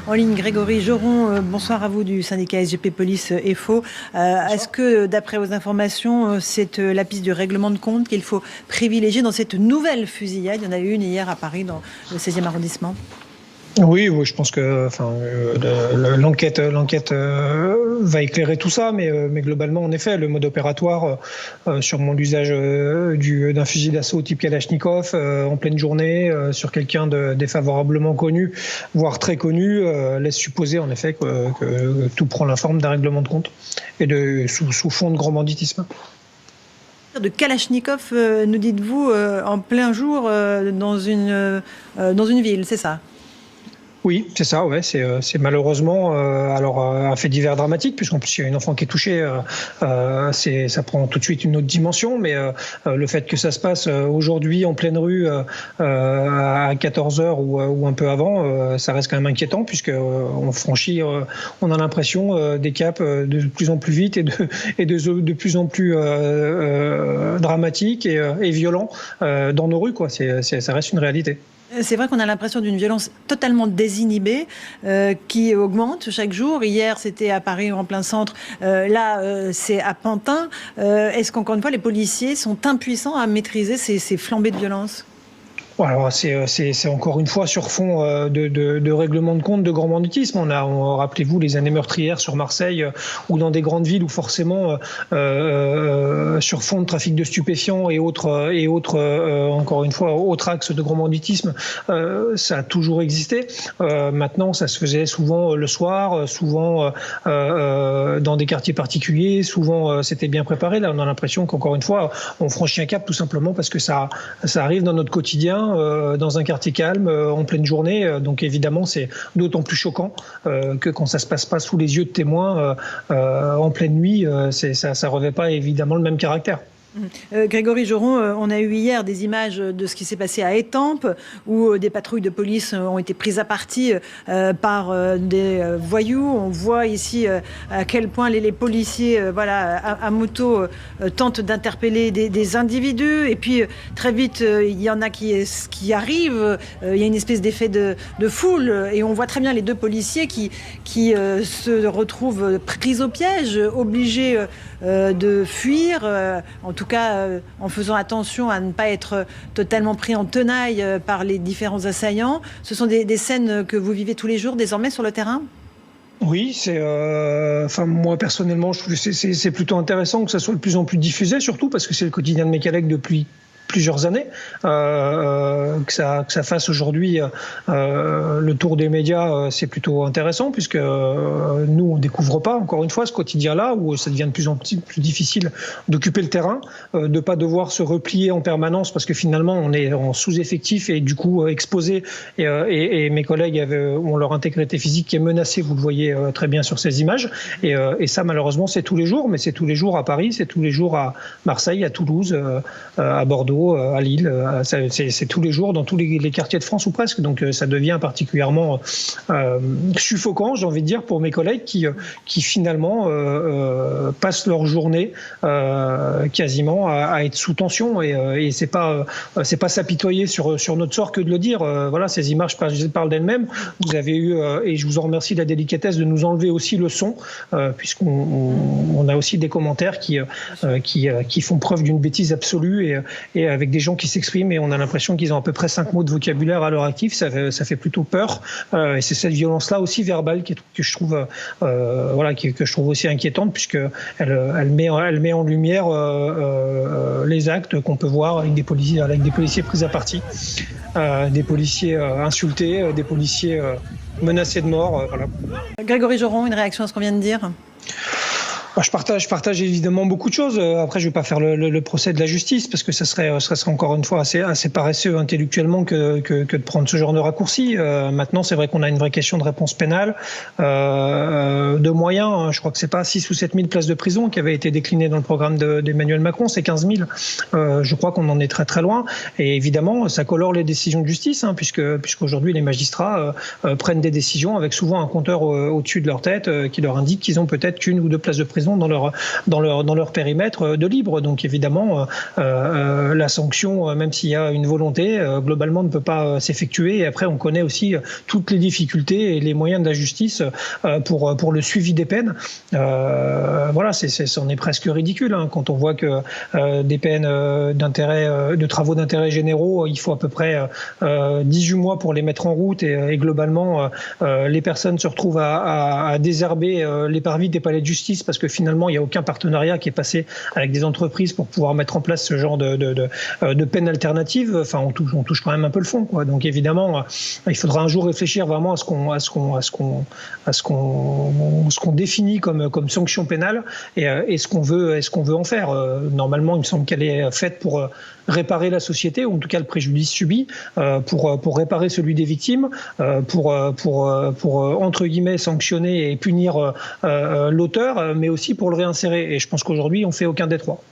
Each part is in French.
En ligne, Grégory Joron, bonsoir à vous du syndicat SGP Police FO. Est-ce que, d'après vos informations, c'est la piste du règlement de compte qu'il faut privilégier dans cette nouvelle fusillade? Il y en a eu une hier à Paris, dans le 16e arrondissement. Oui, je pense que l'enquête va éclairer tout ça, mais globalement, en effet, le mode opératoire, sûrement l'usage d'un fusil d'assaut type Kalachnikov en pleine journée sur quelqu'un de défavorablement connu, voire très connu, laisse supposer en effet que tout prend la forme d'un règlement de compte et sous fond de grand banditisme. De Kalachnikov, nous dites-vous, en plein jour dans une ville, c'est ça? Oui, c'est ça, ouais. C'est malheureusement un fait divers dramatique, puisqu'en plus il y a une enfant qui est touchée, ça prend tout de suite une autre dimension, mais le fait que ça se passe aujourd'hui en pleine rue à 14h ou un peu avant, ça reste quand même inquiétant, puisqu'on franchit, on a l'impression des caps de plus en plus vite et de plus en plus dramatiques et violents dans nos rues, quoi. Ça reste une réalité. C'est vrai qu'on a l'impression d'une violence totalement désinhibée qui augmente chaque jour. Hier, c'était à Paris, en plein centre. Là, c'est à Pantin. Est-ce qu'encore une fois, les policiers sont impuissants à maîtriser ces flambées de violence ? Alors c'est encore une fois sur fond de règlement de compte, de grand banditisme. Rappelez-vous les années meurtrières sur Marseille ou dans des grandes villes où forcément sur fond de trafic de stupéfiants et autres encore une fois autres axes de grand banditisme, ça a toujours existé. Maintenant ça se faisait souvent le soir, souvent dans des quartiers particuliers, souvent c'était bien préparé. Là on a l'impression qu'encore une fois on franchit un cap tout simplement parce que ça arrive dans notre quotidien. Dans un quartier calme, en pleine journée. Donc évidemment, c'est d'autant plus choquant que quand ça se passe pas sous les yeux de témoins en pleine nuit, ça revêt pas évidemment le même caractère. Grégory Joron, on a eu hier des images de ce qui s'est passé à Étampes où des patrouilles de police ont été prises à partie par des voyous. On voit ici à quel point les policiers à moto tentent d'interpeller des individus et puis très vite il y en a qui arrivent, il y a une espèce d'effet de foule et on voit très bien les deux policiers qui se retrouvent pris au piège, obligés de fuir, en tout cas en faisant attention à ne pas être totalement pris en tenaille par les différents assaillants. Ce sont des scènes que vous vivez tous les jours désormais sur le terrain ? Oui, moi personnellement, je trouve que c'est plutôt intéressant que ça soit de plus en plus diffusé, surtout parce que c'est le quotidien de mes collègues depuis plusieurs années, que ça fasse aujourd'hui le tour des médias, c'est plutôt intéressant puisque nous on découvre pas encore une fois ce quotidien-là où ça devient de plus en plus difficile d'occuper le terrain, de pas devoir se replier en permanence parce que finalement on est en sous-effectif et du coup exposé et mes collègues ont leur intégrité physique qui est menacée, vous le voyez très bien sur ces images et ça malheureusement c'est tous les jours, mais c'est tous les jours à Paris, c'est tous les jours à Marseille, à Toulouse, à Bordeaux, à Lille, c'est tous les jours dans tous les quartiers de France ou presque, donc ça devient particulièrement suffocant, j'ai envie de dire, pour mes collègues qui finalement passent leur journée quasiment à être sous tension et c'est pas s'apitoyer sur notre sort que de le dire. Voilà, ces images parlent d'elles-mêmes. Vous avez eu et je vous en remercie de la délicatesse de nous enlever aussi le son puisqu'on a aussi des commentaires qui font preuve d'une bêtise absolue et avec des gens qui s'expriment et on a l'impression qu'ils ont à peu près 5 mots de vocabulaire à leur actif, ça fait plutôt peur et c'est cette violence-là aussi verbale que je trouve que je trouve aussi inquiétante puisque elle met en lumière les actes qu'on peut voir avec des policiers pris à partie, des policiers insultés, des policiers menacés de mort. Voilà. Grégory Joron, une réaction à ce qu'on vient de dire ? Je partage évidemment beaucoup de choses. Après, je vais pas faire le procès de la justice parce que ça serait encore une fois assez paresseux intellectuellement que de prendre ce genre de raccourci. Maintenant, c'est vrai qu'on a une vraie question de réponse pénale, de moyens. Je crois que c'est pas 6 ou 7 000 places de prison qui avaient été déclinées dans le programme d'Emmanuel Macron, c'est 15 000. Je crois qu'on en est très très loin. Et évidemment, ça colore les décisions de justice, puisqu'aujourd'hui les magistrats prennent des décisions avec souvent un compteur au-dessus de leur tête qui leur indique qu'ils ont peut-être qu'une ou deux places de prison maison, dans leur périmètre de libre. Donc évidemment, la sanction, même s'il y a une volonté, globalement ne peut pas s'effectuer. Et après, on connaît aussi toutes les difficultés et les moyens de la justice pour le suivi des peines. Voilà, c'en est presque ridicule hein, quand on voit que des peines de travaux d'intérêt généraux, il faut à peu près 18 mois pour les mettre en route et globalement, les personnes se retrouvent à désherber les parvis des palais de justice parce que finalement, il n'y a aucun partenariat qui est passé avec des entreprises pour pouvoir mettre en place ce genre de peines alternatives. Enfin, on touche quand même un peu le fond, quoi. Donc évidemment, il faudra un jour réfléchir vraiment à ce qu'on définit comme sanction pénale et ce qu'on veut en faire. Normalement, il me semble qu'elle est faite pour réparer la société, ou en tout cas le préjudice subi, pour réparer celui des victimes, pour entre guillemets sanctionner et punir l'auteur, mais aussi pour le réinsérer. Et je pense qu'aujourd'hui, on fait aucun des trois.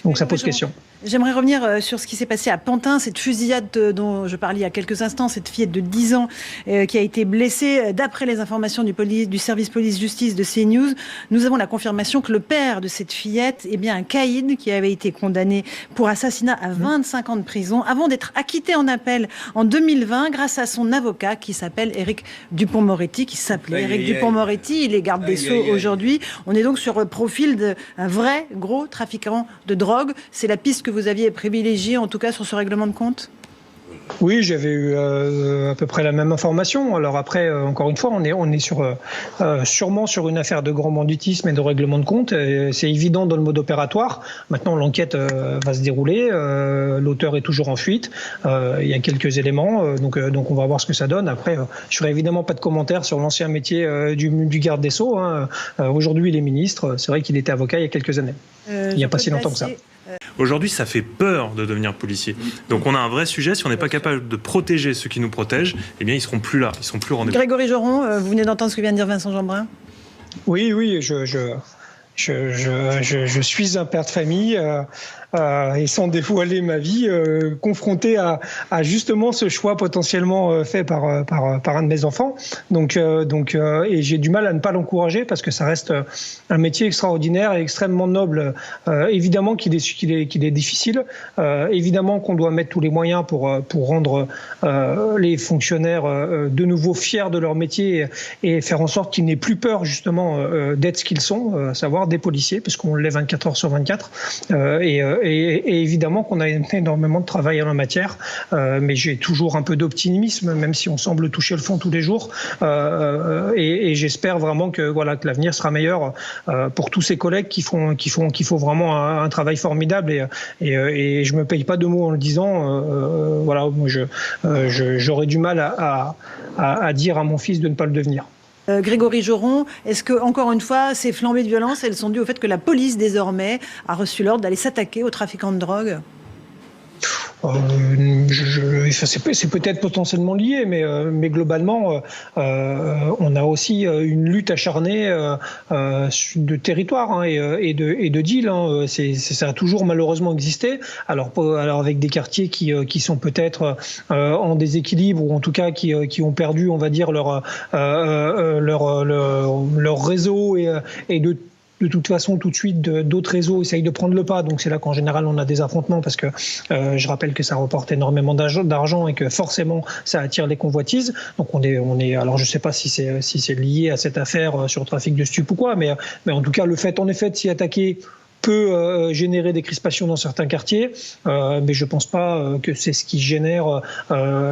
Donc ça pose question. J'aimerais revenir sur ce qui s'est passé à Pantin, cette fusillade dont je parlais il y a quelques instants, cette fillette de 10 ans qui a été blessée. D'après les informations du service police-justice de CNews, nous avons la confirmation que le père de cette fillette est bien un caïd qui avait été condamné pour assassinat à 25 ans de prison avant d'être acquitté en appel en 2020 grâce à son avocat qui s'appelle Éric Dupond-Moretti, qui s'appelait Éric Dupond-Moretti. Il est garde des Sceaux aujourd'hui. On est donc sur le profil d'un vrai gros trafiquant de drogue. C'est la piste que vous aviez privilégié, en tout cas sur ce règlement de compte? Oui, j'avais eu à peu près la même information. Alors après, encore une fois, on est sûrement sur une affaire de grand banditisme et de règlement de compte. C'est évident dans le mode opératoire. Maintenant, l'enquête va se dérouler. L'auteur est toujours en fuite. Il y a quelques éléments. Donc on va voir ce que ça donne. Après, je ferai évidemment pas de commentaires sur l'ancien métier du garde des Sceaux. Hein. Aujourd'hui, il est ministre. C'est vrai qu'il était avocat il y a quelques années. Il n'y a pas si longtemps que ça. Aujourd'hui, ça fait peur de devenir policier. Donc on a un vrai sujet. Si on n'est pas capable de protéger ceux qui nous protègent, eh bien ils seront plus là, ils seront plus au rendez-vous. Grégory Joron, vous venez d'entendre ce que vient de dire Vincent Jeanbrun. Oui, je suis un père de famille et sans dévoiler ma vie, confronté à justement ce choix potentiellement fait par un de mes enfants. Donc, et j'ai du mal à ne pas l'encourager parce que ça reste un métier extraordinaire et extrêmement noble. Évidemment qu'il est difficile. Évidemment qu'on doit mettre tous les moyens pour rendre les fonctionnaires de nouveau fiers de leur métier et faire en sorte qu'ils n'aient plus peur justement d'être ce qu'ils sont, à savoir des policiers, parce qu'on l'est 24 heures sur 24. Et évidemment qu'on a énormément de travail en la matière, mais j'ai toujours un peu d'optimisme, même si on semble toucher le fond tous les jours. Et j'espère vraiment que l'avenir sera meilleur pour tous ces collègues qui font vraiment un travail formidable. Et je me paye pas de mots en le disant. Moi j'aurais du mal à dire à mon fils de ne pas le devenir. Grégory Joron, est-ce que, encore une fois, ces flambées de violence, elles sont dues au fait que la police, désormais, a reçu l'ordre d'aller s'attaquer aux trafiquants de drogue ? C'est peut-être potentiellement lié, mais globalement, on a aussi une lutte acharnée de territoire et de deal. Ça a toujours malheureusement existé. Alors avec des quartiers qui sont peut-être en déséquilibre ou en tout cas qui ont perdu, on va dire, leur réseau et de toute façon, tout de suite, d'autres réseaux essayent de prendre le pas. Donc c'est là qu'en général, on a des affrontements parce que je rappelle que ça reporte énormément d'argent et que forcément, ça attire les convoitises. Donc on est. Alors je ne sais pas si c'est lié à cette affaire sur le trafic de stupes ou quoi, mais en tout cas, le fait en effet de s'y attaquer peut générer des crispations dans certains quartiers, mais je pense pas que c'est ce qui génère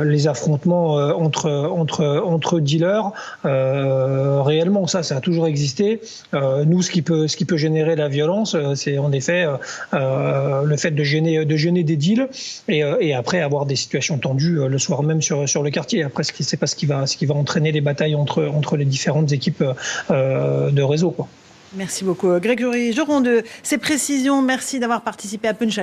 les affrontements entre dealers. Réellement, ça a toujours existé. Nous, ce qui peut générer la violence, c'est en effet le fait de gêner des deals et après avoir des situations tendues le soir même sur le quartier. Après, c'est pas ce qui va entraîner les batailles entre les différentes équipes de réseau, quoi. Merci beaucoup. Grégory Joron de ces précisions. Merci d'avoir participé à Punch.